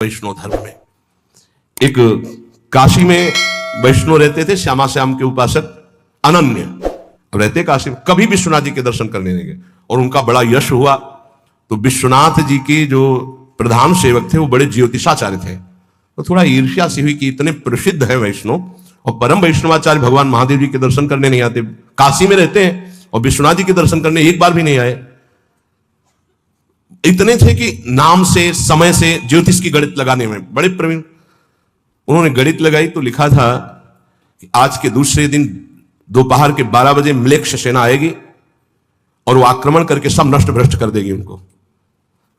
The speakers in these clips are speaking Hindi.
वैष्णव धर्म में एक काशी में वैष्णव रहते थे, श्यामा श्याम के उपासक अनन्य। अब रहते काशी में, कभी विश्वनाथ जी के दर्शन करने नहीं गए और उनका बड़ा यश हुआ। तो विश्वनाथ जी के जो प्रधान सेवक थे वो बड़े ज्योतिषाचार्य थे, तो थोड़ा ईर्ष्या सी हुई कि इतने प्रसिद्ध है वैष्णव और परम वैष्णवाचार्य भगवान महादेव जी के दर्शन करने नहीं आते, काशी में रहते हैं और विश्वनाथ जी के दर्शन करने एक बार भी नहीं आए। इतने थे कि नाम से समय से ज्योतिष की गणित लगाने में बड़े प्रवीण। उन्होंने गणित लगाई तो लिखा था कि आज के दूसरे दिन दोपहर के 12 बजे म्लेच्छ सेना आएगी और वो आक्रमण करके सब नष्ट भ्रष्ट कर देगी उनको।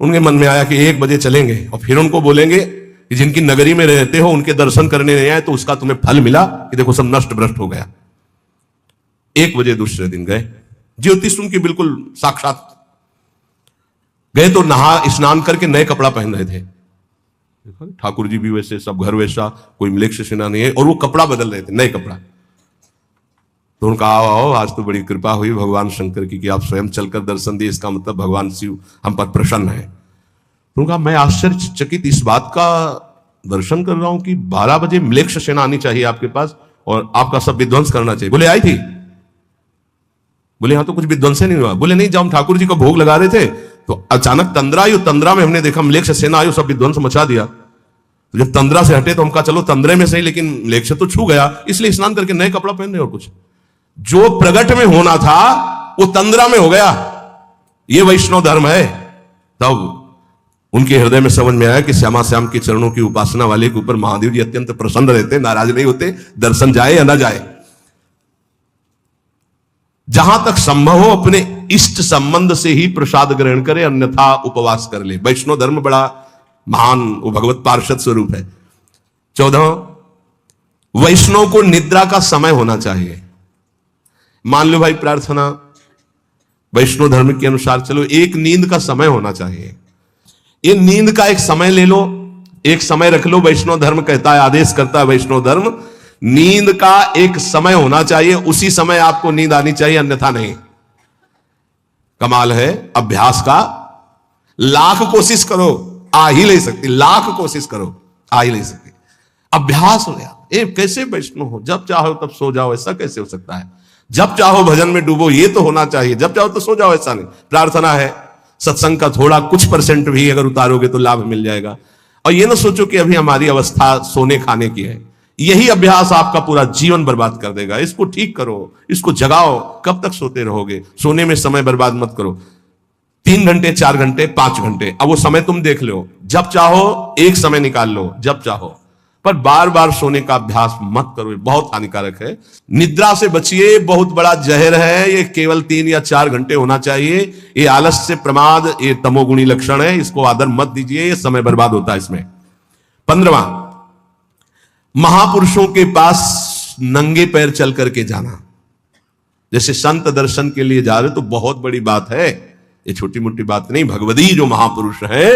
उनके मन में आया कि 1 बजे चलेंगे और फिर उनको बोलेंगे कि जिनकी नगरी में रहते हो उनके दर्शन करने नहीं आए तो उसका तुम्हें फल मिला कि देखो सब नष्ट भ्रष्ट हो गया। 1 बजे दूसरे दिन गए, ज्योतिष उनकी बिल्कुल साक्षात। गए तो नहा स्नान करके नए कपड़ा पहन रहे थे, ठाकुर जी भी वैसे, सब घर वैसा, कोई म्लेच्छ सेना नहीं है, और वो कपड़ा बदल रहे थे, नए कपड़ा। तो उनका आओ आज तो बड़ी कृपा हुई भगवान शंकर की कि आप स्वयं चलकर दर्शन दिए, इसका मतलब भगवान शिव हम पर प्रसन्न है। तो उनका मैं आश्चर्यचकित इस बात का दर्शन कर रहा हूं कि 12 बजे म्लेच्छ सेना आनी चाहिए आपके पास और आपका सब विध्वंस करना चाहिए। बोले आई थी? बोले हाँ, तो कुछ विध्वंस नहीं हुआ। बोले नहीं, जब हम ठाकुर जी को भोग लगा रहे थे तो अचानक तंद्रा आई, तंद्रा में हमने देखा म्लेच्छ सेना आई, सब विध्वंस मचा दिया। तो जब तंद्रा से हटे तो हम कहा चलो तंद्रे में सही, लेकिन म्लेच्छ तो छू गया, इसलिए स्नान करके नए कपड़ा पहन रहे और कुछ। जो प्रगट में होना था वो तंद्रा में हो गया। ये वैष्णव धर्म है। तब उनके हृदय में समझ में आया कि श्यामा श्याम के चरणों की उपासना वाले के ऊपर महादेव जी अत्यंत प्रसन्न रहते, नाराज नहीं होते, दर्शन जाए या ना जाए। जहां तक संभव हो अपने इष्ट संबंध से ही प्रसाद ग्रहण करे, अन्यथा उपवास कर ले। वैष्णव धर्म बड़ा महान, वो भगवत पार्षद स्वरूप है। 14, वैष्णव को निद्रा का समय होना चाहिए। मान लो भाई प्रार्थना वैष्णव धर्म के अनुसार चलो, एक नींद का समय होना चाहिए। ये नींद का एक समय ले लो, एक समय रख लो। वैष्णव धर्म कहता है, आदेश करता है वैष्णव धर्म, नींद का एक समय होना चाहिए, उसी समय आपको नींद आनी चाहिए, अन्यथा नहीं। कमाल है अभ्यास का। लाख कोशिश करो आ ही नहीं सकती, लाख कोशिश करो आ ही नहीं सकती। अभ्यास हो गया। ए कैसे वैष्णव हो, जब चाहो तब सो जाओ, ऐसा कैसे हो सकता है? जब चाहो भजन में डूबो, ये तो होना चाहिए, जब चाहो तो सो जाओ, ऐसा नहीं। प्रार्थना है, सत्संग का थोड़ा कुछ % भी अगर उतारोगे तो लाभ मिल जाएगा। और ये ना सोचो कि अभी हमारी अवस्था सोने खाने की है। यही अभ्यास आपका पूरा जीवन बर्बाद कर देगा। इसको ठीक करो, इसको जगाओ। कब तक सोते रहोगे? सोने में समय बर्बाद मत करो। 3 घंटे, 4 घंटे, 5 घंटे, अब वो समय तुम देख लो। जब चाहो एक समय निकाल लो, जब चाहो, पर बार बार सोने का अभ्यास मत करो, बहुत हानिकारक है। निद्रा से बचिए, बहुत बड़ा जहर है ये। केवल 3 या 4 घंटे होना चाहिए। ये आलस्य से प्रमाद, ये तमोगुणी लक्षण है, इसको आदर मत दीजिए, ये समय बर्बाद होता है इसमें। 15, महापुरुषों के पास नंगे पैर चल करके जाना। जैसे संत दर्शन के लिए जा रहे तो बहुत बड़ी बात है, ये छोटी मोटी बात नहीं। भगवदी जो महापुरुष है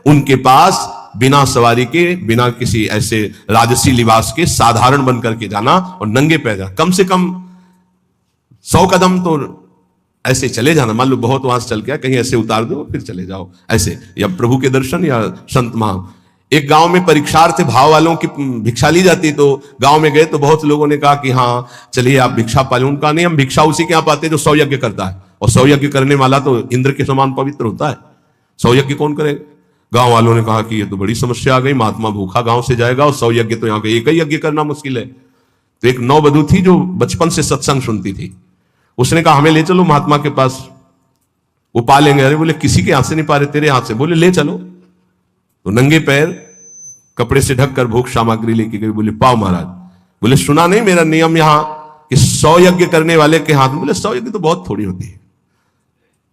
उनके पास बिना सवारी के, बिना किसी ऐसे राजसी लिबास के, साधारण बन करके जाना और नंगे पैर जाना। कम से कम 100 कदम तो ऐसे चले जाना। मान लो बहुत वहां से चल गया, कहीं ऐसे उतार दो फिर चले जाओ, ऐसे, या प्रभु के दर्शन या संत महा। एक गांव में परीक्षार्थ भाव वालों की भिक्षा ली जाती, तो गांव में गए तो बहुत लोगों ने कहा कि हाँ चलिए आप भिक्षा पा लें। उनका नहीं, हम भिक्षा उसी के यहां पाते जो 100 यज्ञ करता है, और 100 यज्ञ करने वाला तो इंद्र के समान पवित्र होता है। 100 यज्ञ कौन करेगा? गांव वालों ने कहा कि ये तो बड़ी समस्या आ गई, महात्मा भूखा गांव से जाएगा और 100 यज्ञ तो यहाँ पे एक ही यज्ञ करना मुश्किल है। तो एक नववधू थी जो बचपन से सत्संग सुनती थी, उसने कहा हमें ले चलो महात्मा के पास, वो पा लेंगे। अरे बोले किसी के हाथ से नहीं पा रहे, तेरे हाथ से। बोले ले चलो। तो नंगे पैर कपड़े से ढककर भोग सामग्री लेके गई। बोले पाओ महाराज। बोले सुना नहीं मेरा नियम यहां कि 100 यज्ञ करने वाले के हाथ में। बोले 100 यज्ञ तो बहुत थोड़ी होती है।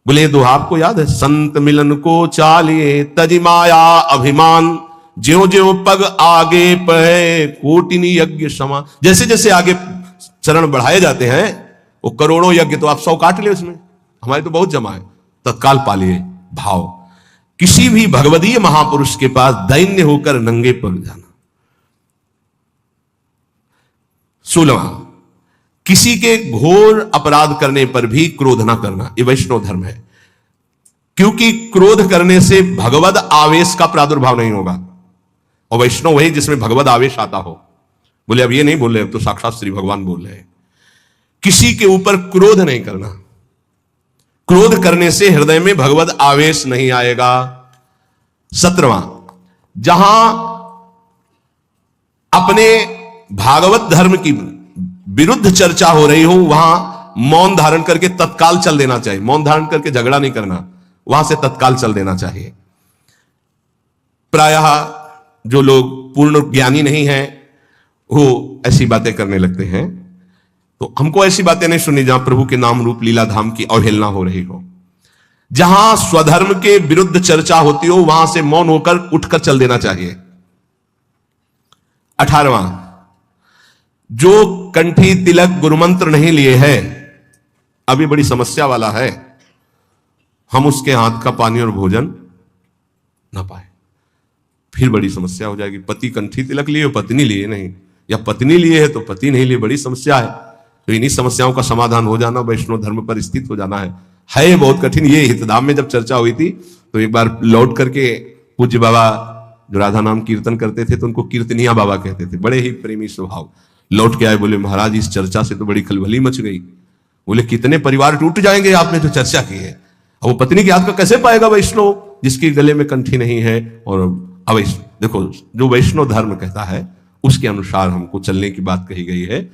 बोले ये दोहा आपको याद है, संत मिलन को चालिए तज माया अभिमान, ज्यों ज्यों पग आगे पढ़े कोटिनी यज्ञ समा। जैसे जैसे आगे चरण बढ़ाए जाते हैं वो करोड़ों यज्ञ तो आप 100 काट ले उसमें, हमारे तो बहुत जमा है, तत्काल पालिए भाव। किसी भी भगवदीय महापुरुष के पास दैन्य होकर नंगे पग जाना। 16, किसी के घोर अपराध करने पर भी क्रोध ना करना, ये वैष्णव धर्म है। क्योंकि क्रोध करने से भगवद आवेश का प्रादुर्भाव नहीं होगा। और वैष्णव वही जिसमें भगवद आवेश आता हो। बोले अब ये नहीं बोल रहे, अब तो साक्षात श्री भगवान बोल रहे हैं। किसी के ऊपर क्रोध नहीं करना, क्रोध करने से हृदय में भगवद आवेश नहीं आएगा। 17वां, जहां अपने भागवत धर्म की विरुद्ध चर्चा हो रही हो वहां मौन धारण करके तत्काल चल देना चाहिए। मौन धारण करके झगड़ा नहीं करना, वहां से तत्काल चल देना चाहिए। प्रायः जो लोग पूर्ण ज्ञानी नहीं हैं वो ऐसी बातें करने लगते हैं, तो हमको ऐसी बातें नहीं सुननी जहां प्रभु के नाम रूप लीला धाम की अवहेलना हो रही हो। जहां स्वधर्म के विरुद्ध चर्चा होती हो वहां से मौन होकर उठकर चल देना चाहिए। 18वां, जो कंठी तिलक गुरुमंत्र नहीं लिए है, अभी बड़ी समस्या वाला है, हम उसके हाथ का पानी और भोजन ना पाए, फिर बड़ी समस्या हो जाएगी। पति कंठी तिलक लिए, पत्नी लिए नहीं, या पत्नी लिए है तो पति नहीं लिए, बड़ी समस्या है। तो इन्हीं समस्याओं का समाधान हो जाना, वैष्णव धर्म पर स्थित हो जाना है बहुत कठिन। ये हितधाम में जब चर्चा हुई थी तो एक बार लौट करके पूज्य बाबा जो राधा नाम कीर्तन करते थे तो उनको कीर्तनिया बाबा कहते थे, बड़े ही प्रेमी स्वभाव। लौट के आए, बोले महाराज इस चर्चा से तो बड़ी खलबली मच गई। बोले कितने परिवार टूट जाएंगे आपने जो चर्चा की है। अब वो पत्नी के हाथ का कैसे पाएगा वैष्णव जिसके गले में कंठी नहीं है। और अवैष्णव, देखो जो वैष्णव धर्म कहता है उसके अनुसार हमको चलने की बात कही गई है।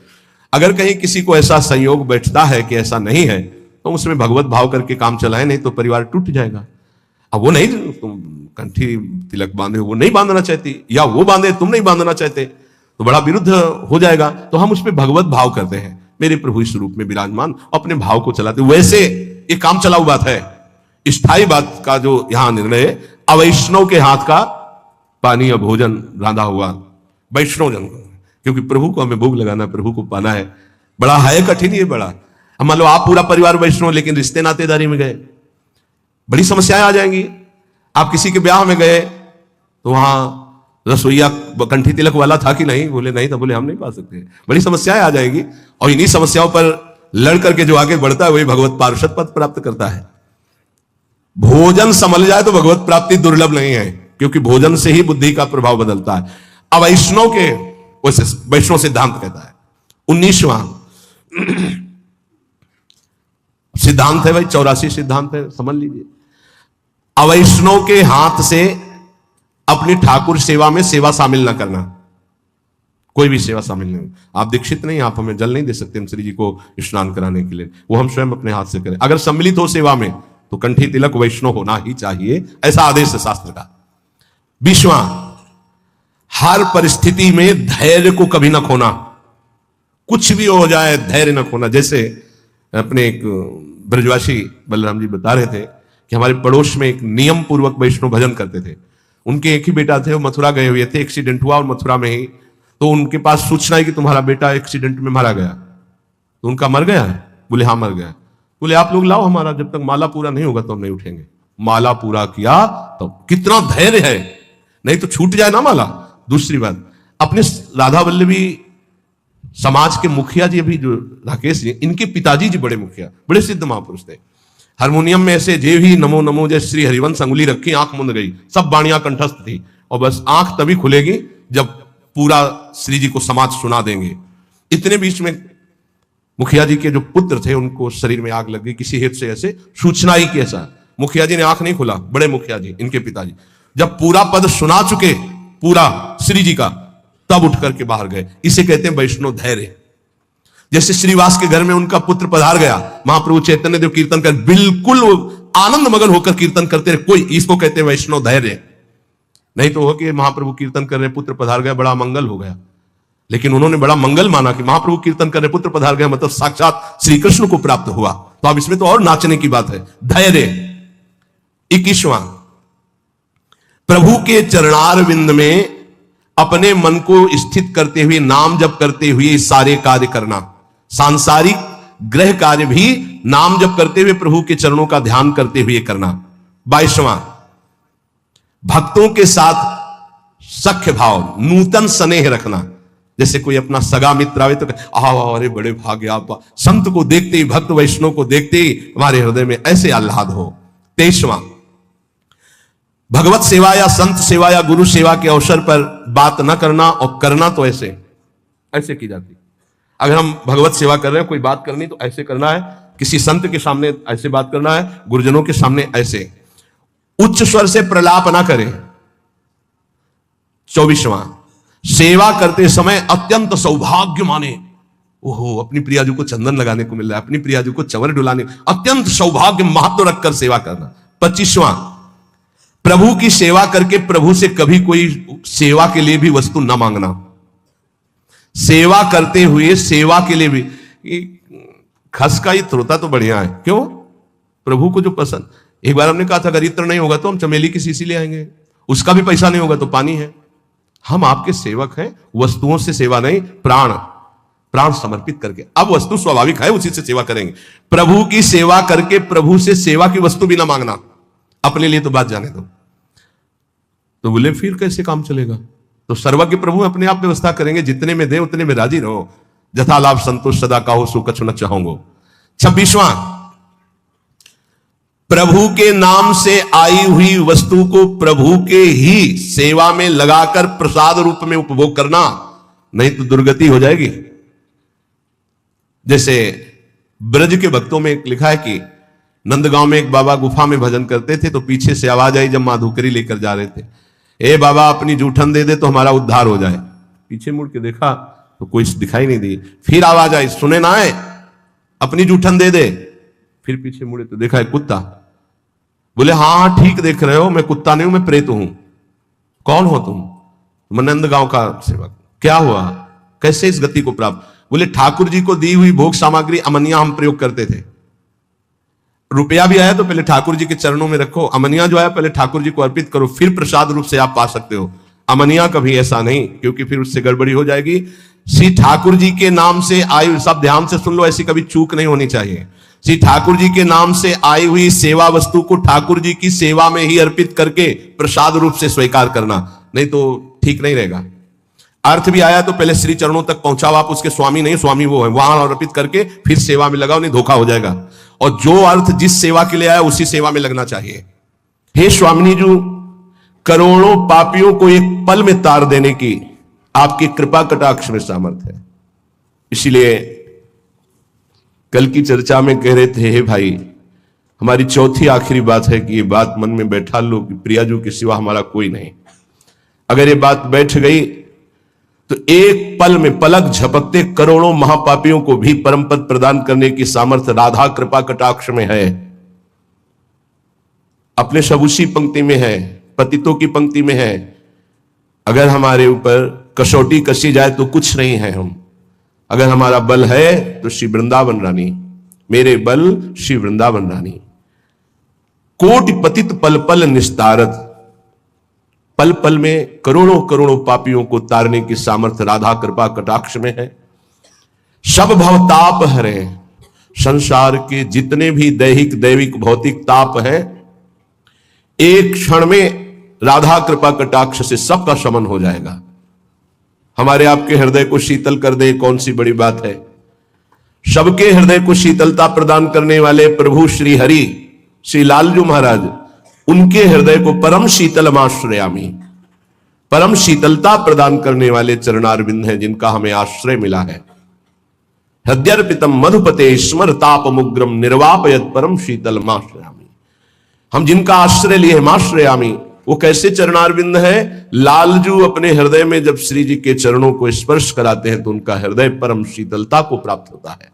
अगर कहीं किसी को ऐसा संयोग बैठता है कि ऐसा नहीं है तो उसमें भगवत भाव करके काम चलाए, नहीं तो परिवार टूट जाएगा। अब वो नहीं, तुम कंठी तिलक बांधे, वो नहीं बांधना चाहती, या वो बांधे तुम नहीं बांधना चाहते, तो बड़ा विरुद्ध हो जाएगा। तो हम उस पर भगवत भाव करते हैं, मेरे प्रभु इस रूप में विराजमान, अपने भाव को चलाते। वैसे ये काम चलाऊ बात है, स्थायी बात का जो यहां निर्णय है, अवैष्णव के हाथ का पानी या भोजन रांधा हुआ वैष्णव जन को, क्योंकि प्रभु को हमें भोग लगाना, प्रभु को पाना है। बड़ा है कठिन ये, बड़ा। हम मान लो आप पूरा परिवार वैष्णव लेकिन रिश्ते नातेदारी में गए, बड़ी समस्याएं आ जाएंगी। आप किसी के ब्याह में गए तो वहां रसोईया कंठी तिलक वाला था कि नहीं, बोले नहीं था, बोले हम नहीं पा सकते, बड़ी समस्याएं आ जाएंगी। और इन्हीं समस्याओं पर लड़ करके जो आगे बढ़ता है वही भगवत पार्षद पद प्राप्त करता है। भोजन संभल जाए तो भगवत प्राप्ति दुर्लभ नहीं है, क्योंकि भोजन से ही बुद्धि का प्रभाव बदलता है। अब वैष्णव के वैसे वैष्णव सिद्धांत कहता है। 19वां सिद्धांत है भाई, 84 सिद्धांत है, समझ लीजिए। अवैष्णव के हाथ से अपनी ठाकुर सेवा में सेवा शामिल ना करना, कोई भी सेवा शामिल नहीं। आप दीक्षित नहीं, आप हमें जल नहीं दे सकते हम श्री जी को स्नान कराने के लिए, वो हम स्वयं अपने हाथ से करें। अगर सम्मिलित हो सेवा में तो कंठी तिलक वैष्णव होना ही चाहिए, ऐसा आदेश है शास्त्र का। 20वां, हर परिस्थिति में धैर्य को कभी ना खोना, कुछ भी हो जाए धैर्य ना खोना। जैसे अपने एक ब्रजवासी बलराम जी बता रहे थे कि हमारे पड़ोस में एक नियम पूर्वक वैष्णव भजन करते थे। उनके एक ही बेटा थे, वो मथुरा गए हुए थे, एक्सीडेंट हुआ और मथुरा में ही, तो उनके पास सूचना है कि तुम्हारा बेटा एक्सीडेंट में मारा गया। तो उनका मर गया? बोले हाँ मर गया। बोले आप लोग लाओ हमारा, जब तक माला पूरा नहीं होगा तो हम नहीं उठेंगे। माला पूरा किया तो कितना धैर्य है, नहीं तो छूट जाए ना माला। दूसरी बात, अपने राधा वल्लभी समाज के मुखिया जी भी जो राकेश जी, इनके पिताजी जी बड़े मुखिया, बड़े सिद्ध महापुरुष थे। हारमोनियम में ऐसे जे भी नमो नमो जय श्री हरिवंश अंगुली रखी, आंख मुंद गई, सब बाणियां कंठस्थ थी, और बस आंख तभी खुलेगी जब पूरा श्री जी को समाज सुना देंगे। इतने बीच में मुखिया जी के जो पुत्र थे उनको शरीर में आग लग गई, किसी हेतु से ऐसे सूचना ही कि ऐसा। मुखिया जी ने आंख नहीं खोला, बड़े मुखिया जी इनके पिताजी जब पूरा पद सुना चुके पूरा श्री जी का, तब उठ करके बाहर गए। इसे कहते हैं वैष्णव धैर्य। जैसे श्रीवास के घर में उनका पुत्र पधार गया, महाप्रभु चैतन्य देव कीर्तन कर बिल्कुल आनंद मगन होकर कीर्तन करते रहे, कोई, इसको कहते हैं वैष्णव धैर्य। नहीं तो हो कि महाप्रभु कीर्तन कर रहे, पुत्र पधार गया, बड़ा मंगल हो गया, लेकिन उन्होंने बड़ा मंगल माना कि महाप्रभु कीर्तन कर रहे, पुत्र पधार गया, मतलब साक्षात श्री कृष्ण को प्राप्त हुआ। तो अब इसमें तो और नाचने की बात है, धैर्य। 21वां, प्रभु के चरणार विंद में अपने मन को स्थित करते हुए, नाम जप करते हुए सारे कार्य करना। सांसारिक ग्रह कार्य भी नाम जप करते हुए प्रभु के चरणों का ध्यान करते हुए करना। 22वां, भक्तों के साथ सख्य भाव, नूतन स्नेह रखना। जैसे कोई अपना सगा मित्र आवे तो अरे बड़े भाग्य आप, संत को देखते ही, भक्त वैष्णव को देखते ही हमारे हृदय में ऐसे आह्लाद हो। 23वां, भगवत सेवा या संत सेवा या गुरु सेवा के अवसर पर बात ना करना, और करना तो ऐसे ऐसे की जाती। अगर हम भगवत सेवा कर रहे हैं, कोई बात करनी तो ऐसे करना है, किसी संत के सामने ऐसे बात करना है, गुरुजनों के सामने ऐसे। उच्च स्वर से प्रलाप ना करें। 24वां, सेवा करते समय अत्यंत सौभाग्य माने। ओहो, अपनी प्रियाजू को चंदन लगाने को मिल रहा है, अपनी प्रियाजू को चंवर डुलाने, अत्यंत सौभाग्य महत्व रखकर सेवा करना। 25वां, प्रभु की सेवा करके प्रभु से कभी कोई सेवा के लिए भी वस्तु न मांगना। सेवा करते हुए सेवा के लिए भी, खस का इत्र होता तो बढ़िया है, क्यों? प्रभु को जो पसंद। एक बार हमने कहा था अगर इत्र नहीं होगा तो हम चमेली की शीशी ले आएंगे, उसका भी पैसा नहीं होगा तो पानी है। हम आपके सेवक हैं, वस्तुओं से सेवा नहीं, प्राण प्राण समर्पित करके। अब वस्तु स्वाभाविक है, उसी से सेवा करेंगे। प्रभु की सेवा करके प्रभु से सेवा की वस्तु भी ना मांगना, अपने लिए तो बात जाने दो। तो बोले फिर कैसे काम चलेगा? तो सर्वज्ञ प्रभु अपने आप व्यवस्था करेंगे, जितने में दे उतने में राजी रहो। जथा लाभ संतोष सदा काहो सो कछु न चाहूंगो। 26वां, प्रभु के नाम से आई हुई वस्तु को प्रभु के ही सेवा में लगाकर प्रसाद रूप में उपभोग करना, नहीं तो दुर्गति हो जाएगी। जैसे ब्रज के भक्तों में लिखा है कि नंदगांव में एक बाबा गुफा में भजन करते थे, तो पीछे से आवाज आई जब माधुकरी लेकर जा रहे थे, ए बाबा अपनी जूठन दे दे तो हमारा उद्धार हो जाए। पीछे मुड़ के देखा तो कोई दिखाई नहीं दी। फिर आवाज आई, सुने ना है, अपनी जूठन दे दे। फिर पीछे मुड़े तो देखा है कुत्ता। बोले हाँ हाँ ठीक देख रहे हो, मैं कुत्ता नहीं हूं, मैं प्रेत हूं। कौन हो तुम? मैं नंदगांव का सेवक। क्या हुआ, कैसे इस गति को प्राप्त? बोले ठाकुर जी को दी हुई भोग सामग्री अमनिया हम प्रयोग करते थे। रुपया भी आया तो पहले ठाकुर जी के चरणों में रखो, अमनिया जो आया पहले ठाकुर जी को अर्पित करो, फिर प्रसाद रूप से आप पा सकते हो। अमनिया कभी ऐसा नहीं, क्योंकि फिर उससे गड़बड़ी हो जाएगी। श्री ठाकुर जी के नाम से आई, सब ध्यान से सुन लो, ऐसी कभी चूक नहीं होनी चाहिए। श्री ठाकुर जी के नाम से आई हुई सेवा वस्तु को ठाकुर जी की सेवा में ही अर्पित करके प्रसाद रूप से स्वीकार करना, नहीं तो ठीक नहीं रहेगा। अर्थ भी आया तो पहले श्री चरणों तक पहुंचाओ, आप उसके स्वामी नहीं, स्वामी वो है, वहां अर्पित करके फिर सेवा में लगाओ, नहीं धोखा हो जाएगा। और जो अर्थ जिस सेवा के लिए आया उसी सेवा में लगना चाहिए। हे स्वामिनी जी, करोड़ों पापियों को एक पल में तार देने की आपकी कृपा कटाक्ष में सामर्थ्य है। इसीलिए कल की चर्चा में कह रहे थे, हे भाई हमारी चौथी आखिरी बात है कि ये बात मन में बैठा लो कि प्रियाजू के सिवा हमारा कोई नहीं। अगर ये बात बैठ गई तो एक पल में, पलक झपकते करोड़ों महापापियों को भी परम पद प्रदान करने की सामर्थ्य राधा कृपा कटाक्ष में है। अपने सब उसी पंक्ति में है, पतितों की पंक्ति में है। अगर हमारे ऊपर कसौटी कसी जाए तो कुछ नहीं है हम। अगर हमारा बल है तो श्री वृंदावन रानी, मेरे बल श्री वृंदावन रानी। कोटि पतित पल पल निस्तारत, पल पल में करोड़ों करोड़ों पापियों को तारने की सामर्थ्य राधा कृपा कटाक्ष में है। सब भवताप हरे, संसार के जितने भी दैहिक दैविक भौतिक ताप है, एक क्षण में राधा कृपा कटाक्ष से सबका शमन हो जाएगा। हमारे आपके हृदय को शीतल कर दे, कौन सी बड़ी बात है। सबके हृदय को शीतलता प्रदान करने वाले प्रभु श्री हरि, श्री लालजू महाराज, उनके हृदय को परम शीतलमाश्रयामी, परम शीतलता प्रदान करने वाले चरणारविंद हैं, जिनका हमें आश्रय मिला है। हृदयर्पितम मधुपते स्मरतापमुग्रम निर्वापयत परम शीतलमाश्रयामी। हम जिनका आश्रय लिए माश्रयामी, वो कैसे चरणारविंद है? लालजू अपने हृदय में जब श्री जी के चरणों को स्पर्श कराते हैं तो उनका हृदय परम शीतलता को प्राप्त होता है।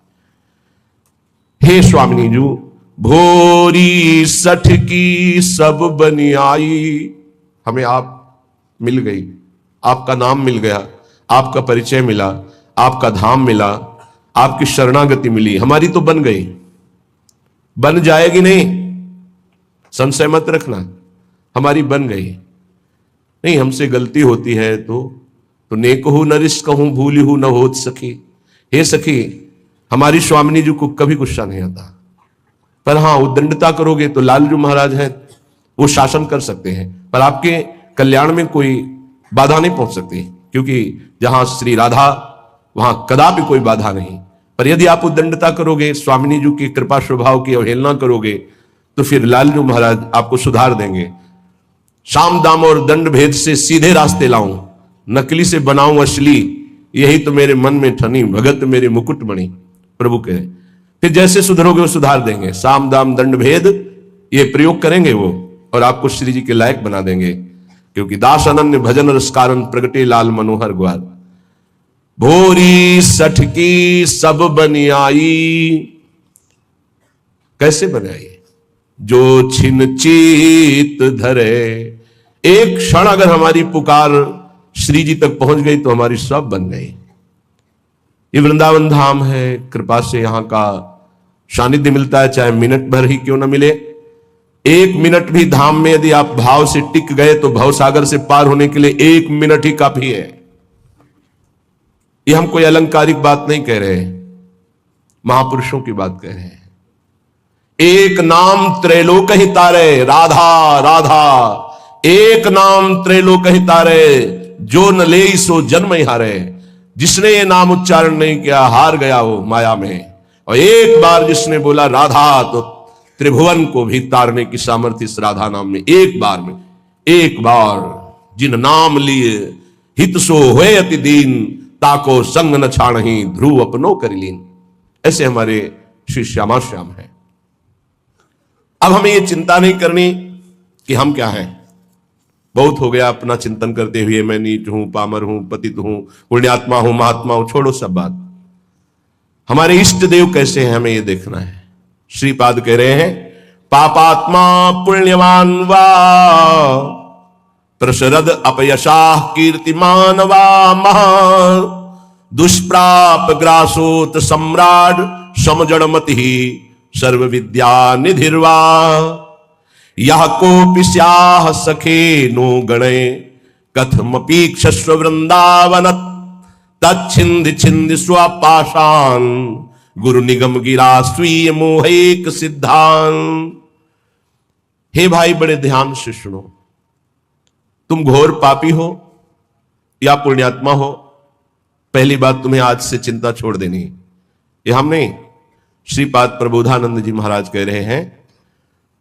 हे स्वामिनी जू, भोरी सठ की सब बनी आई, हमें आप मिल गई, आपका नाम मिल गया, आपका परिचय मिला, आपका धाम मिला, आपकी शरणागति मिली, हमारी तो बन गई, बन जाएगी नहीं, संशय मत रखना, हमारी बन गई। नहीं, हमसे गलती होती है तो नेक हूं नरिश कहूं, भूली हूं न होत सखी। हे सखी, हमारी स्वामिनी जी को कभी गुस्सा नहीं आता, पर हाँ उद्दंडता करोगे तो लालजू महाराज हैं, वो शासन कर सकते हैं, पर आपके कल्याण में कोई बाधा नहीं पहुंच सकती, क्योंकि जहां श्री राधा वहां कदापि कोई बाधा नहीं। पर यदि आप उद्दंडता करोगे, स्वामिनी जी की कृपा स्वभाव की अवहेलना करोगे, तो फिर लालजू महाराज आपको सुधार देंगे। साम दाम और दंड भेद से सीधे रास्ते लाऊं, नकली से बनाऊं असली, यही तो मेरे मन में ठनी, भगत मेरे मुकुट मणि। प्रभु कहे फिर जैसे सुधरोगे वो सुधार देंगे। साम दाम दंड भेद ये प्रयोग करेंगे वो, और आपको श्री जी के लायक बना देंगे। क्योंकि दास अनन्य भजन रस कारण प्रगटे लाल मनोहर ग्वाल। भोरी सठ की सब बनी आई, कैसे बनाई? जो छिन चीत धरे। एक क्षण अगर हमारी पुकार श्री जी तक पहुंच गई तो हमारी सब बन गई। ये वृंदावन धाम है, कृपा से यहां का सानिध्य मिलता है, चाहे मिनट भर ही क्यों ना मिले। एक मिनट भी धाम में यदि आप भाव से टिक गए तो भव सागर से पार होने के लिए एक मिनट ही काफी है। ये हम कोई अलंकारिक बात नहीं कह रहे, महापुरुषों की बात कह रहे हैं। एक नाम त्रैलोक ही तारे, राधा राधा। एक नाम त्रैलोक ही तारे, जो न ले सो जन्म ही हारे। जिसने ये नाम उच्चारण नहीं किया हार गया वो माया में। और एक बार जिसने बोला राधा तो त्रिभुवन को भी तारने की सामर्थ्य इस राधा नाम में। एक बार में, एक बार जिन नाम लिए हित सो होए अति दीन, ताको संग न छाणही ध्रुव अपनो कर लीन। ऐसे हमारे श्री श्यामा श्याम है। अब हमें ये चिंता नहीं करनी कि हम क्या हैं। बहुत हो गया अपना चिंतन करते हुए, मैं नीच हूं, पामर हूं, पतित हूं, पुण्यात्मा हूं, महात्मा हूं। छोड़ो सब बात। हमारे इष्ट देव कैसे हैं हमें ये देखना है। श्रीपाद कह रहे हैं पापात्मा पुण्यवान वा, प्रशरद अपयशाह कीर्तिमान वा, महा दुष्प्राप ग्रासोत सम्राट समजड़मति सर्व विद्या निधिर्वा। यह कोपि स्याह सखे नो गणे, कथमपीक्षस्व वृंदावन तच्छिंद छिंद स्वपाशान, गुरु निगम गिरा स्वीय मोहिक सिद्धांत। हे भाई बड़े ध्यान से सुनो, तुम घोर पापी हो या पुण्यात्मा हो, पहली बात तुम्हें आज से चिंता छोड़ देनी। ये हम नहीं, श्रीपाद प्रबोधानंद जी महाराज कह रहे हैं,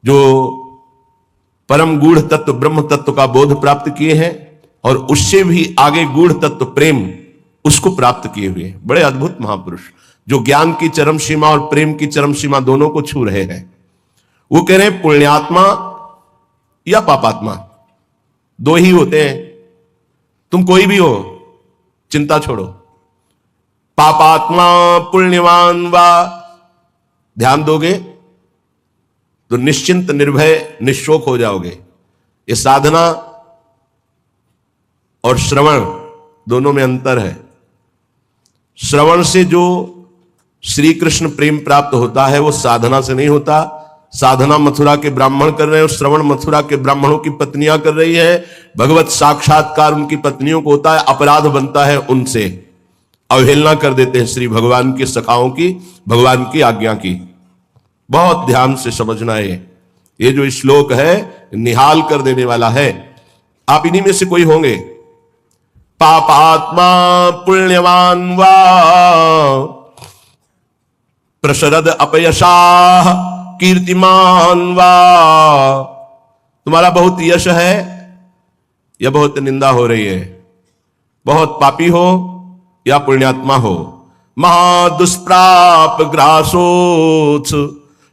जो परम गूढ़ तत्व ब्रह्म तत्व का बोध प्राप्त किए हैं और उससे भी आगे गूढ़ तत्व प्रेम उसको प्राप्त किए हुए हैं। बड़े अद्भुत महापुरुष जो ज्ञान की चरम सीमा और प्रेम की चरम सीमा दोनों को छू रहे हैं। वो कह रहे हैं पुण्यात्मा या पापात्मा दो ही होते हैं। तुम कोई भी हो, चिंता छोड़ो। पापात्मा पुण्यवान वा, ध्यान दोगे तो निश्चिंत निर्भय निशोक हो जाओगे। ये साधना और श्रवण दोनों में अंतर है। श्रवण से जो श्री कृष्ण प्रेम प्राप्त होता है वो साधना से नहीं होता। साधना मथुरा के ब्राह्मण कर रहे हैं और श्रवण मथुरा के ब्राह्मणों की पत्नियां कर रही है। भगवत साक्षात्कार उनकी पत्नियों को होता है, अपराध बनता है उनसे। अवहेलना कर देते हैं श्री भगवान की सखाओं की, भगवान की आज्ञा की। बहुत ध्यान से समझना है। ये जो श्लोक है निहाल कर देने वाला है। आप इन्हीं में से कोई होंगे। पापात्मा पुण्यवान वा, प्रशरद अपयशाह कीर्तिमान वा। तुम्हारा बहुत यश है या बहुत निंदा हो रही है, बहुत पापी हो या पुण्यात्मा हो। महादुष्प्राप ग्रासोत्स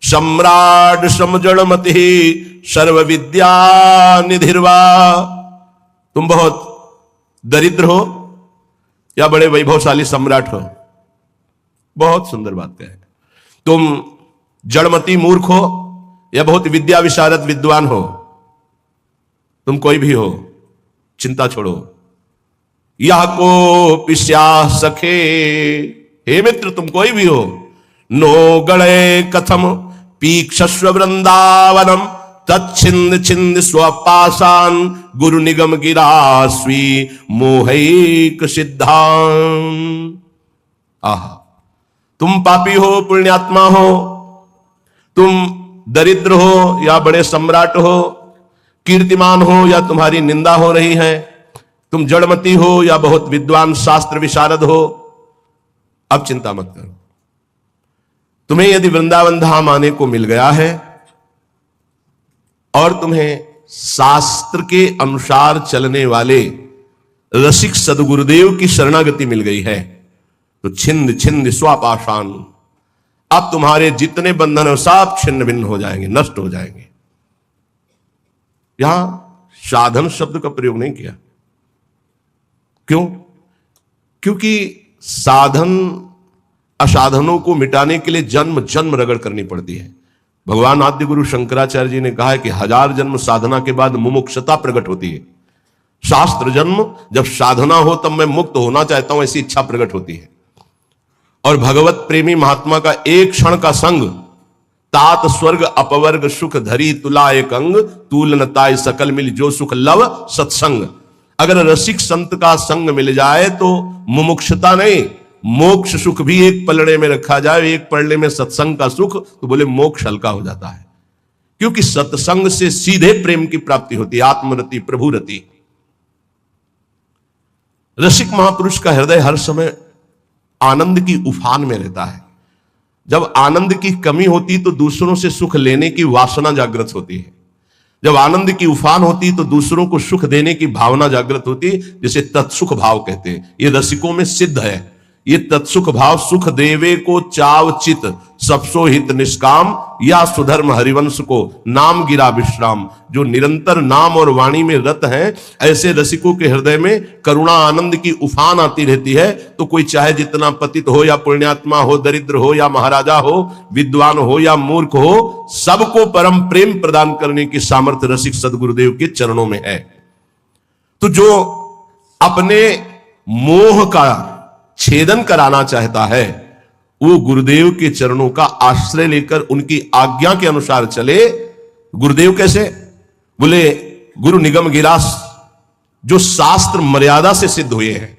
सम्राट समजड़मति सर्व विद्या निधिर्वा। तुम बहुत दरिद्र हो या बड़े वैभवशाली सम्राट हो। बहुत सुंदर बात है। तुम जड़मती मूर्ख हो या बहुत विद्या विशारद विद्वान हो। तुम कोई भी हो, चिंता छोड़ो। यह को पिस्या सखे, हे मित्र तुम कोई भी हो। नो गणे कथम पीक्षस्व वृंदावनम तच्छिंद छिंद स्वपाशान, गुरु निगम गिरा स्वी मोहिक सिद्धांत। आहा, तुम पापी हो पुण्यात्मा हो, तुम दरिद्र हो या बड़े सम्राट हो, कीर्तिमान हो या तुम्हारी निंदा हो रही है, तुम जड़मती हो या बहुत विद्वान शास्त्र विशारद हो। अब चिंता मत करो। तुम्हें यदि वृंदावन धाम आने को मिल गया है और तुम्हें शास्त्र के अनुसार चलने वाले रसिक सदगुरुदेव की शरणागति मिल गई है तो छिंद छिंद स्वापाषाण, अब तुम्हारे जितने बंधन है सब छिन्न भिन्न हो जाएंगे, नष्ट हो जाएंगे। यहां साधन शब्द का प्रयोग नहीं किया। क्यों? क्योंकि साधन असाधनों को मिटाने के लिए जन्म जन्म रगड़ करनी पड़ती है। भगवान आद्य गुरु शंकराचार्य जी ने कहा है कि 1000 जन्म साधना के बाद मुमुक्षता प्रकट होती है। शास्त्र जन्म जब साधना हो तब मैं मुक्त होना चाहता हूं, ऐसी इच्छा प्रकट होती है। और भगवत प्रेमी महात्मा का एक क्षण का संग, तात स्वर्ग अपवर्ग सुख धरी तुला एक अंग, तूल नताय सकल मिल जो सुख लव सत्संग। अगर रसिक संत का संग मिल जाए तो मुमुक्षता नहीं, मोक्ष सुख भी एक पलड़े में रखा जाए, एक पलड़े में सत्संग का सुख, तो बोले मोक्ष हल्का हो जाता है। क्योंकि सत्संग से सीधे प्रेम की प्राप्ति होती है, आत्मरति प्रभुरति। रसिक महापुरुष का हृदय हर समय आनंद की उफान में रहता है। जब आनंद की कमी होती तो दूसरों से सुख लेने की वासना जागृत होती है। जब आनंद की उफान होती तो दूसरों को सुख देने की भावना जागृत होती, जिसे तत्सुख भाव कहते हैं। ये रसिकों में सिद्ध है। ये तत्सुख भाव, सुख देवे को चाव चित सबसो हित निष्काम, या सुधर्म हरिवंश को नाम गिरा विश्राम। जो निरंतर नाम और वाणी में रत हैं, ऐसे रसिकों के हृदय में करुणा आनंद की उफान आती रहती है। तो कोई चाहे जितना पतित हो या पुण्यात्मा हो, दरिद्र हो या महाराजा हो, विद्वान हो या मूर्ख हो, सबको परम प्रेम प्रदान करने की सामर्थ्य रसिक सदगुरुदेव के चरणों में है। तो जो अपने मोह का छेदन कराना चाहता है, वो गुरुदेव के चरणों का आश्रय लेकर उनकी आज्ञा के अनुसार चले। गुरुदेव कैसे? बोले गुरु निगम गिरास, जो शास्त्र मर्यादा से सिद्ध हुए हैं।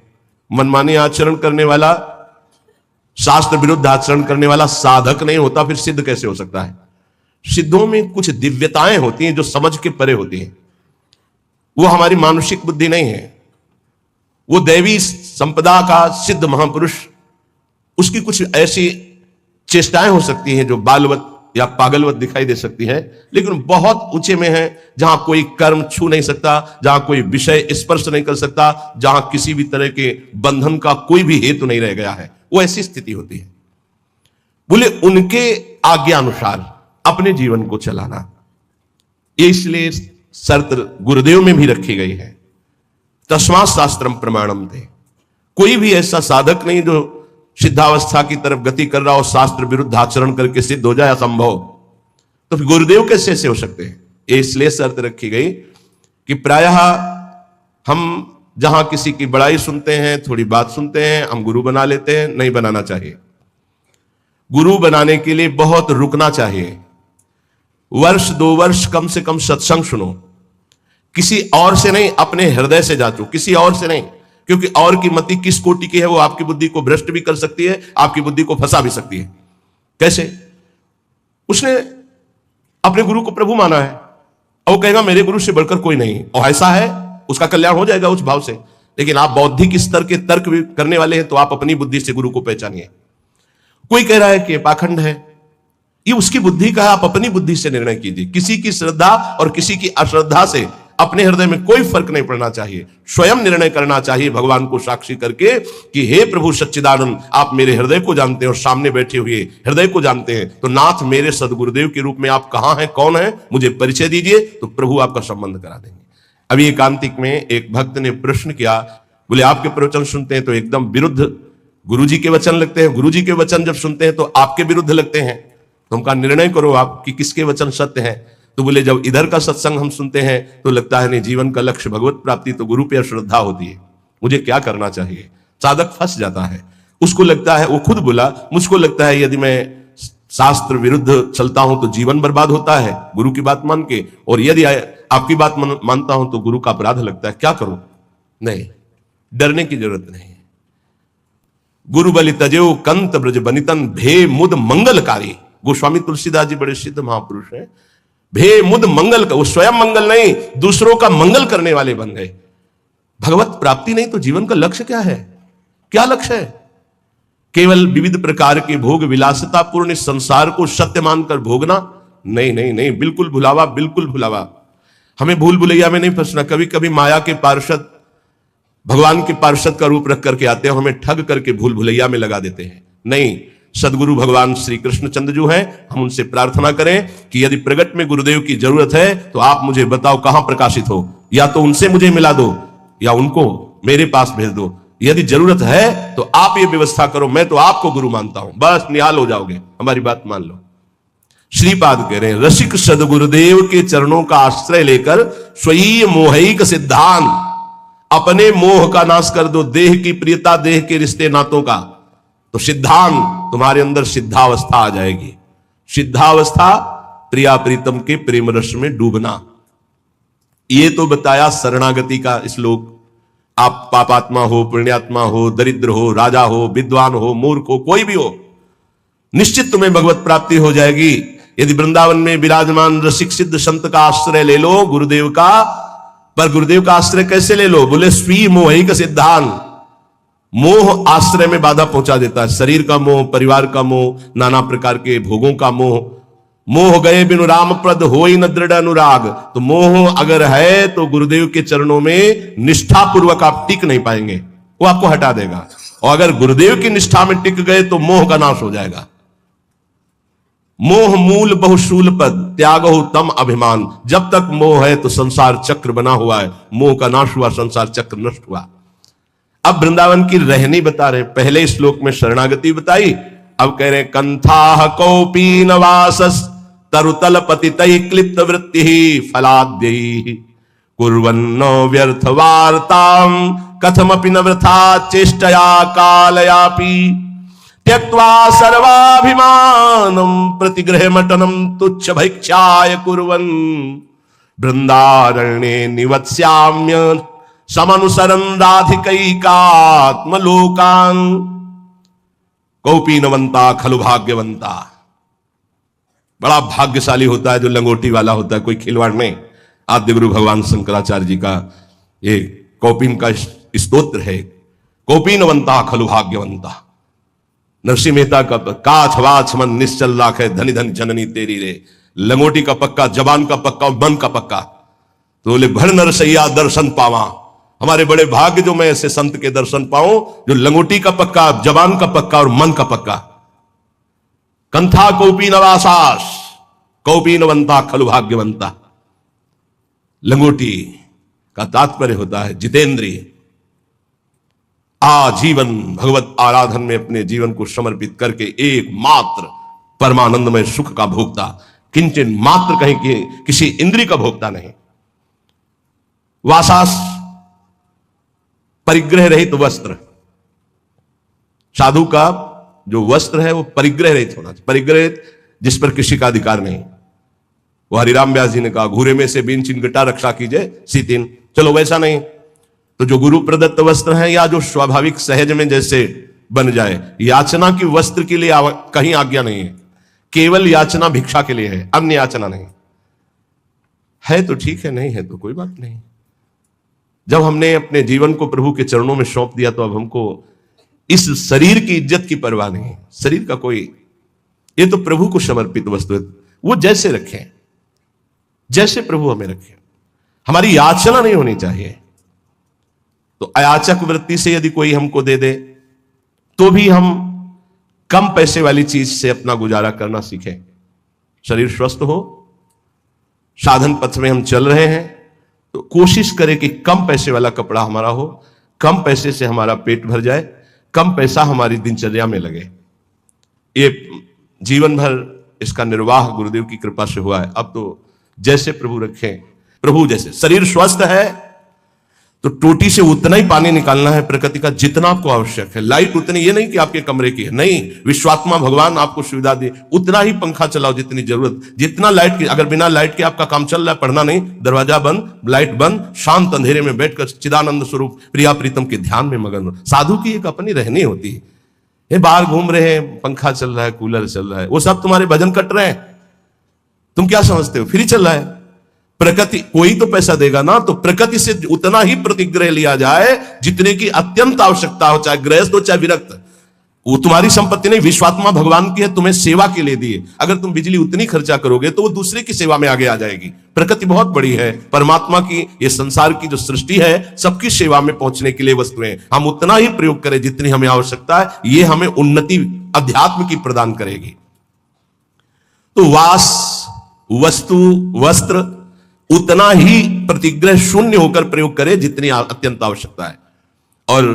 मनमानी आचरण करने वाला, शास्त्र विरुद्ध आचरण करने वाला साधक नहीं होता, फिर सिद्ध कैसे हो सकता है? सिद्धों में कुछ दिव्यताएं होती हैं जो समझ के परे होती हैं। वो हमारी मानसिक बुद्धि नहीं है। वो दैवी संपदा का सिद्ध महापुरुष, उसकी कुछ ऐसी चेष्टाएं हो सकती हैं जो बालवत या पागलवत दिखाई दे सकती है, लेकिन बहुत ऊंचे में है, जहां कोई कर्म छू नहीं सकता, जहां कोई विषय स्पर्श नहीं कर सकता, जहां किसी भी तरह के बंधन का कोई भी हेतु नहीं रह गया है। वो ऐसी स्थिति होती है। बोले उनके आज्ञा अनुसार अपने जीवन को चलाना, ये इसलिए शर्त गुरुदेव में भी रखी गई है। तस्मात् शास्त्रम प्रमाणम थे। कोई भी ऐसा साधक नहीं जो सिद्धावस्था की तरफ गति कर रहा हो, शास्त्र विरुद्ध आचरण करके सिद्ध हो जाए, असंभव। तो फिर गुरुदेव कैसे हो सकते हैं? ये इसलिए शर्त रखी गई कि प्रायः हम जहां किसी की बड़ाई सुनते हैं, थोड़ी बात सुनते हैं, हम गुरु बना लेते हैं। नहीं बनाना चाहिए। गुरु बनाने के लिए बहुत रुकना चाहिए। वर्ष 2 वर्ष कम से कम सत्संग सुनो। किसी और से नहीं, अपने हृदय से जांचो, किसी और से नहीं। क्योंकि और की मति किस कोटि की है, वो आपकी बुद्धि को भ्रष्ट भी कर सकती है, आपकी बुद्धि को फंसा भी सकती है। कैसे? उसने अपने गुरु को प्रभु माना है और वो कहेगा मेरे गुरु से बढ़कर कोई नहीं, और ऐसा है, उसका कल्याण हो जाएगा उस भाव से। लेकिन आप बौद्धिक स्तर के तर्क भी करने वाले हैं, तो आप अपनी बुद्धि से गुरु को पहचानिए। कोई कह रहा है कि पाखंड है, ये उसकी बुद्धि का है, आप अपनी बुद्धि से निर्णय कीजिए। किसी की श्रद्धा और किसी की अश्रद्धा से अपने हृदय में कोई फर्क नहीं पड़ना चाहिए। स्वयं निर्णय करना चाहिए भगवान को साक्षी करके कि हे प्रभु सच्चिदानंद, आप मेरे हृदय को जानते हैं और सामने बैठे हुए हृदय को जानते हैं। तो नाथ मेरे सदगुरुदेव के रूप में आप कहां हैं, कौन है, मुझे परिचय दीजिए, तो प्रभु आपका संबंध करा देंगे। अभी एकांतिक में एक भक्त ने प्रश्न किया, बोले आपके प्रवचन सुनते हैं तो एकदम विरुद्ध गुरुजी के वचन लगते हैं, गुरुजी के वचन जब सुनते हैं तो आपके विरुद्ध लगते हैं। तो उनका निर्णय करो आप कि किसके वचन सत्य है। तो बोले जब इधर का सत्संग हम सुनते हैं तो लगता है नहीं, जीवन का लक्ष्य भगवत प्राप्ति, तो गुरु पे श्रद्धा होती है, मुझे क्या करना चाहिए। साधक फंस जाता है। उसको लगता है, वो खुद बोला, मुझको लगता है यदि मैं शास्त्र विरुद्ध चलता हूं तो जीवन बर्बाद होता है गुरु की बात मान के, और यदि आपकी बात मानता हूं तो गुरु का अपराध लगता है, क्या करूं। नहीं, डरने की जरूरत नहीं। गुरु बलि तजेऊ कंत ब्रज बनितन भे मुद मंगलकारी। गोस्वामी तुलसीदास जी बड़े सिद्ध महापुरुष हैं। भे मुद मंगल का, वो स्वयं मंगल नहीं, दूसरों का मंगल करने वाले बन गए। भगवत प्राप्ति नहीं तो जीवन का लक्ष्य क्या है? क्या लक्ष्य है? केवल विविध प्रकार के भोग विलासिता पूर्ण संसार को सत्य मानकर भोगना? नहीं नहीं नहीं, बिल्कुल भुलावा, बिल्कुल भुलावा। हमें भूल भुलैया में नहीं फंसना। कभी कभी माया के पार्षद भगवान के पार्षद का रूप रख करके आते हैं, हमें ठग करके भूल भुलैया में लगा देते हैं। नहीं, सदगुरु भगवान श्री कृष्णचंद्र जो हैं, हम उनसे प्रार्थना करें कि यदि प्रगट में गुरुदेव की जरूरत है तो आप मुझे बताओ कहां प्रकाशित हो, या तो उनसे मुझे मिला दो या उनको मेरे पास भेज दो। यदि जरूरत है तो आप ये व्यवस्था करो, मैं तो आपको गुरु मानता हूं, बस निहाल हो जाओगे, हमारी बात मान लो। श्रीपाद कह रहे हैं, रसिक सदगुरुदेव के चरणों का आश्रय लेकर स्वयं मोहिक सिद्धांत, अपने मोह का नाश कर दो, देह की प्रियता, देह के रिश्ते नातों का, तो सिद्धांत तुम्हारे अंदर सिद्धावस्था आ जाएगी। सिद्धावस्था प्रिया प्रीतम के प्रेम रस में डूबना। ये तो बताया शरणागति का श्लोक। आप पापात्मा हो, पुण्यात्मा हो, दरिद्र हो, राजा हो, विद्वान हो, मूर्ख हो, कोई भी हो, निश्चित तुम्हें भगवत प्राप्ति हो जाएगी यदि वृंदावन में विराजमान रसिक सिद्ध संत का आश्रय ले लो, गुरुदेव का। पर गुरुदेव का आश्रय कैसे ले लो? बोले स्वी मोहिक सिद्धांत। मोह आश्रय में बाधा पहुंचा देता है। शरीर का मोह, परिवार का मोह, नाना प्रकार के भोगों का मोह। मोह गए बिनु राम प्रद होई न दृढ़ अनुराग। तो मोह अगर है तो गुरुदेव के चरणों में निष्ठा पूर्वक आप टिक नहीं पाएंगे, वो आपको हटा देगा। और अगर गुरुदेव की निष्ठा में टिक गए तो मोह का नाश हो जाएगा। मोह मूल बहुशूल पद, त्यागो तम अभिमान। जब तक मोह है तो संसार चक्र बना हुआ है, मोह का नाश हुआ, संसार चक्र नष्ट हुआ। अब वृंदावन की रहनी बता रहे। पहले श्लोक में शरणागति बताई, अब कह रहे कंथा कौपीन वासस तरुतल पतितै क्लिप्त वृत्ति फलाद्यै कुर्वन्नो व्यर्थ वार्ताम कथमपि न वृथा चेष्टया कालयापि त्यक्त्वा सर्वाभिमानम प्रतिगृहमटनम तुच्छ भैक्षाय कुर्वन् वृंदारण्ये निवत्स्याम्य समनुसरन् राधिकैकात्मलोकान् कौपीनवंता खलु भाग्यवंता। बड़ा भाग्यशाली होता है जो लंगोटी वाला होता है, कोई खिलवाड़ नहीं। आद्य गुरु भगवान शंकराचार्य जी का ये कौपीन का स्तोत्र है, कौपीनवंता खलु भाग्यवंता। नरसिंह मेहता का काछ वाछ मन निश्चल राखे धनी धन जननी तेरी रे। लंगोटी का पक्का, जबान का पक्का और मन का पक्का। तो बोले भर नरसैया दर्शन पावा। हमारे बड़े भाग्य जो मैं ऐसे संत के दर्शन पाऊं जो लंगोटी का पक्का, जबान का पक्का और मन का पक्का। कंथा कौपीन वासास कौपीनवंता खलु भाग्यवंता। लंगोटी का तात्पर्य होता है जितेंद्रिय। आजीवन भगवत आराधन में अपने जीवन को समर्पित करके एकमात्र परमानंदमय सुख का भोक्ता, किंचन मात्र कहीं कि किसी इंद्रिय का भोक्ता नहीं। वासास परिग्रह रहित वस्त्र। साधु का जो वस्त्र है वो परिग्रह रहित होना चाहिए। परिग्रह जिस पर किसी का अधिकार नहीं। वो हरिराम व्यास जी ने कहा घूरे में से बीन चिन्ह रक्षा कीजिए सीतिन। चलो वैसा नहीं, तो जो गुरु प्रदत्त वस्त्र है या जो स्वाभाविक सहज में जैसे बन जाए। याचना की वस्त्र के लिए कहीं आज्ञा नहीं है, केवल याचना भिक्षा के लिए है, अन्य याचना नहीं है। तो ठीक है, नहीं है तो कोई बात नहीं। जब हमने अपने जीवन को प्रभु के चरणों में सौंप दिया तो अब हमको इस शरीर की इज्जत की परवाह नहीं है। शरीर का कोई, ये तो प्रभु को समर्पित वस्तु है, वो जैसे रखें, जैसे प्रभु हमें रखें। हमारी याचना नहीं होनी चाहिए। तो अयाचक वृत्ति से यदि कोई हमको दे दे तो भी हम कम पैसे वाली चीज से अपना गुजारा करना सीखें। शरीर स्वस्थ हो, साधन पथ में हम चल रहे हैं तो कोशिश करें कि कम पैसे वाला कपड़ा हमारा हो, कम पैसे से हमारा पेट भर जाए, कम पैसा हमारी दिनचर्या में लगे। ये जीवन भर इसका निर्वाह गुरुदेव की कृपा से हुआ है। अब तो जैसे प्रभु रखें, प्रभु जैसे। शरीर स्वस्थ है तो टोटी से उतना ही पानी निकालना है प्रकृति का जितना आपको आवश्यक है। लाइट उतनी, ये नहीं कि आपके कमरे की है, नहीं, विश्वात्मा भगवान आपको सुविधा दे, उतना ही पंखा चलाओ जितनी जरूरत, जितना लाइट की। अगर बिना लाइट के आपका काम चल रहा है, पढ़ना नहीं, दरवाजा बंद, लाइट बंद, शांत अंधेरे में बैठकर चिदानंद स्वरूप प्रिया प्रीतम के ध्यान में मगन हो। साधु की एक अपनी रहनी होती है। ये बाहर घूम रहे हैं, पंखा चल रहा है, कूलर चल रहा है, वो सब तुम्हारे भजन कट रहे हैं। तुम क्या समझते हो फ्री चल रहा है? प्रकृति कोई तो पैसा देगा ना, तो प्रकृति से उतना ही प्रतिग्रह लिया जाए जितने की अत्यंत आवश्यकता हो, चाहे गृहस्थ हो चाहे विरक्त। वो तुम्हारी संपत्ति नहीं, विश्वात्मा भगवान की है, तुम्हें सेवा के लिए दिए। अगर तुम बिजली उतनी खर्चा करोगे तो वो दूसरे की सेवा में आगे आ जाएगी। प्रकृति बहुत बड़ी है, परमात्मा की ये संसार की जो सृष्टि है सबकी सेवा में पहुंचने के लिए वस्तुएं, हम उतना ही प्रयोग करें जितनी हमें आवश्यकता है, ये हमें उन्नति अध्यात्म की प्रदान करेगी। तो वास, वस्तु, वस्त्र उतना ही प्रतिग्रह शून्य होकर प्रयोग करें जितनी अत्यंत आवश्यकता है। और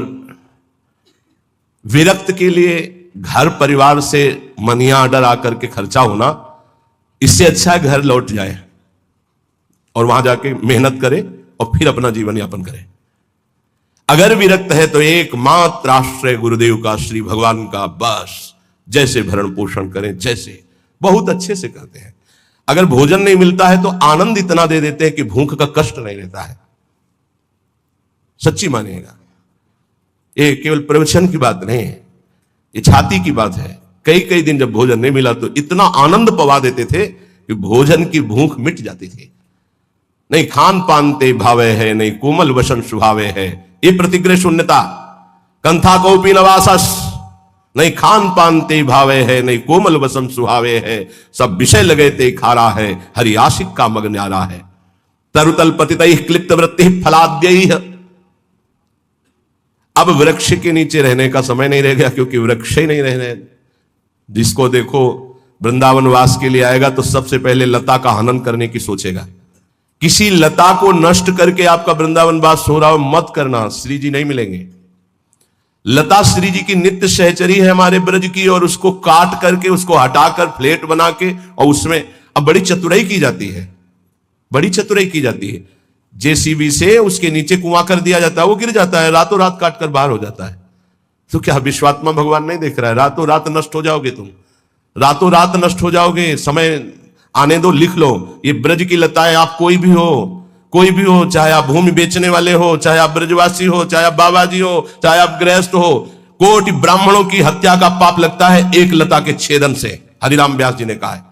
विरक्त के लिए घर परिवार से मनी ऑर्डर आकर के खर्चा होना, इससे अच्छा है घर लौट जाए और वहां जाके मेहनत करे और फिर अपना जीवन यापन करे। अगर विरक्त है तो एकमात्र आश्रय गुरुदेव का, श्री भगवान का, बस जैसे भरण पोषण करें, जैसे बहुत अच्छे से करते हैं। अगर भोजन नहीं मिलता है तो आनंद इतना दे देते हैं कि भूख का कष्ट नहीं रहता है। सच्ची मानिएगा, ये केवल प्रवचन की बात नहीं है, ये छाती की बात है। कई कई दिन जब भोजन नहीं मिला तो इतना आनंद पवा देते थे कि भोजन की भूख मिट जाती थी। नहीं खान पान ते भावे है, नहीं कोमल वसन सुभावे है, ये प्रतिग्रह शून्यता। कंथा कौपी नवासस, नहीं खान पान ते भावे है, नहीं कोमल वसन सुहावे है, सब विषय लगे ते खारा है, हरि आशिक का मग न्यारा है। तरुतल पतितै क्लिप्त वृत्ति फलाद्यैः, अब वृक्ष के नीचे रहने का समय नहीं रह गया, क्योंकि वृक्ष ही नहीं रहने। जिसको देखो वृंदावन वास के लिए आएगा तो सबसे पहले लता का हनन करने की सोचेगा। किसी लता को नष्ट करके आपका वृंदावन वास हो रहा हो मत करना, श्री जी नहीं मिलेंगे। लता श्री जी की नित्य सहचरी है हमारे ब्रज की, और उसको काट करके, उसको हटाकर फ्लेट बना के, और उसमें अब बड़ी चतुराई की जाती है, बड़ी चतुराई की जाती है। जेसीबी से उसके नीचे कुआं कर दिया जाता है, वो गिर जाता है, रातों रात काट कर बाहर हो जाता है। तो क्या विश्वात्मा भगवान नहीं देख रहा है? रातों रात नष्ट हो जाओगे तुम, रातों रात नष्ट हो जाओगे। समय आने दो, लिख लो। ये ब्रज की लताएं, आप कोई भी हो, कोई भी हो, चाहे आप भूमि बेचने वाले हो, चाहे आप ब्रजवासी हो, चाहे आप बाबा जी हो, चाहे आप गृहस्थ हो, कोटि ब्राह्मणों की हत्या का पाप लगता है एक लता के छेदन से। हरिराम व्यास जी ने कहा है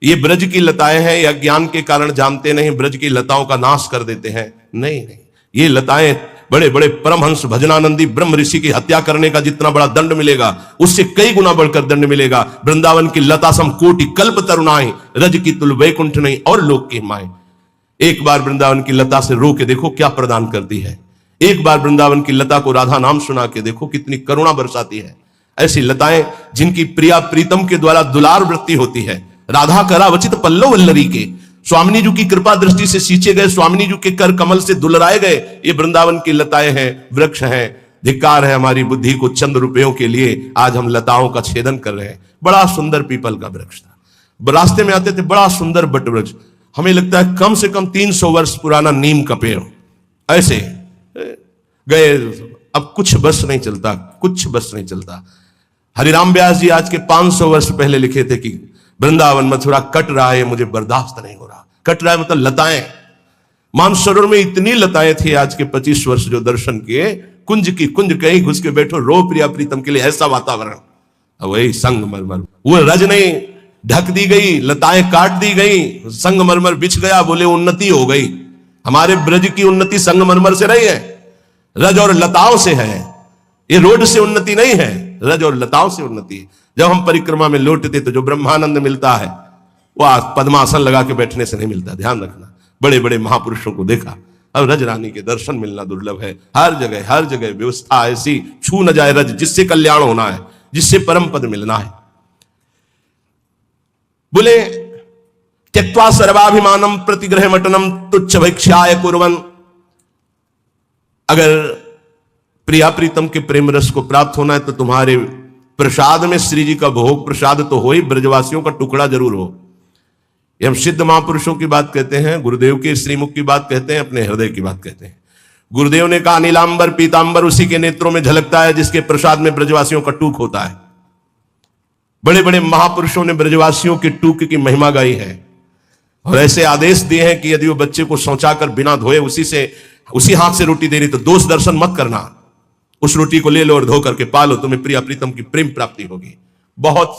ये ब्रज की लताएं हैं, या ज्ञान के कारण जानते नहीं, ब्रज की लताओं का नाश कर देते हैं। नहीं नहीं, ये लताएं बड़े बड़े परमहंस भजनानंदी ब्रह्म ऋषि की हत्या करने का जितना बड़ा दंड मिलेगा, उससे कई गुना बढ़कर दंड मिलेगा। वृंदावन की लता सम कोटि कल्प तरुणाई, रज की तुल वैकुंठ नहीं और लोक की माए। एक बार वृंदावन की लता से रो के देखो क्या प्रदान करती है। एक बार वृंदावन की लता को राधा नाम सुना के देखो कितनी करुणा बरसाती है। ऐसी लताएं जिनकी प्रिया प्रीतम के द्वारा दुलार वृत्ति होती है। राधा करा वचित पल्लव वल्लरी के, स्वामिनी जी की कृपा दृष्टि से सींचे गए, स्वामिनी जी के कर कमल से दुलराए गए, ये वृंदावन की लताएं हैं, वृक्ष हैं। धिक्कार है हमारी बुद्धि को चंद रुपयों के लिए आज हम लताओं का छेदन कर रहे हैं। बड़ा सुंदर पीपल का वृक्ष था, रास्ते में आते थे बड़ा सुंदर बट वृक्ष, हमें लगता है कम से कम 300 वर्ष पुराना नीम का पेड़। ऐसे गए, अब कुछ बस नहीं चलता, कुछ बस नहीं चलता। हरिराम व्यास जी आज के 500 वर्ष पहले लिखे थे कि वृंदावन मथुरा कट रहा है, मुझे बर्दाश्त नहीं हो रहा। कट रहा है मतलब लताएं, मानसरोवर में इतनी लताएं थी। आज के 25 वर्ष जो दर्शन किए, कुंज की कुंज कहीं घुस के बैठो, रो प्रिया प्रीतम के लिए ऐसा वातावरण। वही संगमरमर, वो रज नहीं ढक दी गई, लताएं काट दी गई, संगमरमर बिछ गया, बोले उन्नति हो गई। हमारे ब्रज की उन्नति संगमरमर से रही है, रज और लताओं से है। ये रोड से उन्नति नहीं है, रज और लताओं से उन्नति है। जब हम परिक्रमा में लौटते तो जो ब्रह्मानंद मिलता है वह पद्मासन लगा के बैठने से नहीं मिलता, ध्यान रखना। बड़े बड़े महापुरुषों को देखा, अब रज रानी के दर्शन मिलना दुर्लभ है। हर जगह व्यवस्था ऐसी, छू न जाए रज, जिससे कल्याण होना है, जिससे परम पद मिलना है। बोले त्यक्त्वा सर्वाभिमानम प्रतिग्रह मटनम तुच्छ भैक्ष्याय कुर्वन्, अगर प्रिया प्रीतम के प्रेम रस को प्राप्त होना है तो तुम्हारे प्रसाद में श्री जी का भोग प्रसाद तो हो ही, ब्रजवासियों का टुकड़ा जरूर हो। ये हम सिद्ध महापुरुषों की बात कहते हैं, गुरुदेव के श्रीमुख की बात कहते हैं, अपने हृदय की बात कहते हैं। गुरुदेव ने कहा नीलांबर पीतांबर उसी के नेत्रों में झलकता है जिसके प्रसाद में ब्रजवासियों का टूक होता है। बड़े बड़े महापुरुषों ने ब्रजवासियों के टूक की महिमा गाई है, और ऐसे आदेश दिए हैं कि यदि वो बच्चे को शौचाकर बिना धोए उसी हाथ से रोटी दे रही तो दोष दर्शन मत करना, उस रोटी को ले लो और धो करके पालो, तुम्हें प्रिया प्रीतम की प्रेम प्राप्ति होगी। बहुत